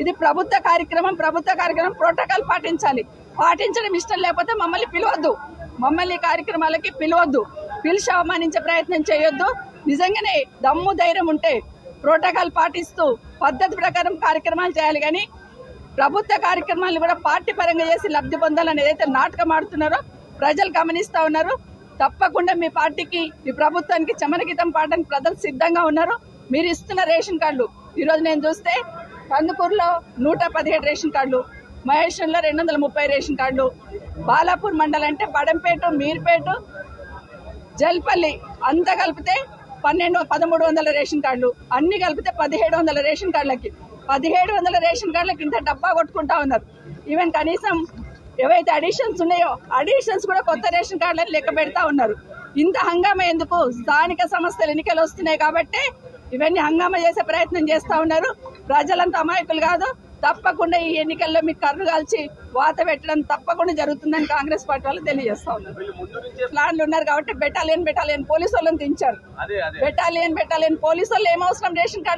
ఇది ప్రభుత్వ కార్యక్రమం ప్రోటోకాల్ పాటించడం ఇష్టం లేకపోతే మమ్మల్ని పిలవద్దు, మమ్మల్ని కార్యక్రమాలకి పిలవద్దు, పిలిచి అవమానించే ప్రయత్నం చేయొద్దు. నిజంగానే దమ్ము ధైర్యం ఉంటే ప్రోటోకాల్ పాటిస్తూ పద్ధతి ప్రకారం కార్యక్రమాలు చేయాలి. కానీ ప్రభుత్వ కార్యక్రమాలను కూడా పార్టీ పరంగా చేసి లబ్ధి పొందాలని ఏదైతే నాటకం ఆడుతున్నారో ప్రజలు గమనిస్తా ఉన్నారు. తప్పకుండా మీ పార్టీకి, మీ ప్రభుత్వానికి చమనగీతం పాడడానికి ప్రజలు సిద్ధంగా ఉన్నారు. మీరు ఇస్తున్న రేషన్ కార్డులు ఈరోజు నేను చూస్తే కందుకూరులో 117 రేషన్ కార్డులు, మహేశ్వరంలో 230 రేషన్ కార్డులు, బాలాపూర్ మండలం అంటే బడంపేట, మీర్పేట, జల్పల్లి అంతా కలిపితే 1300 రేషన్ కార్డులు, అన్ని కలిపితే 1700 రేషన్ కార్డులకి 1700 రేషన్ కార్డులకి ఇంత డబ్బా కొట్టుకుంటా ఉన్నారు. ఈవెన్ కనీసం ఏవైతే అడిషన్స్ ఉన్నాయో అడిషన్స్ కూడా కొత్త రేషన్ కార్డులను లెక్క పెడతా ఉన్నారు. ఇంత హంగామా ఎందుకు? స్థానిక సంస్థల ఎన్నికలు వస్తున్నాయి కాబట్టి ఇవన్నీ హంగామా చేసే ప్రయత్నం చేస్తా ఉన్నారు. ప్రజలంతా అమాయకులు కాదు. తప్పకుండా ఈ ఎన్నికల్లో మీకు కర్రు కాల్చి వాత పెట్టడం తప్పకుండా జరుగుతుందని కాంగ్రెస్ పార్టీ వాళ్ళు తెలియజేస్తా ఉన్నారు. ప్లాన్లు ఉన్నారు కాబట్టి బెటాలియన్ పోలీసు వాళ్ళని దించారు. బెటాలియన్ పోలీసు వాళ్ళు ఏమవసరం రేషన్ కార్డు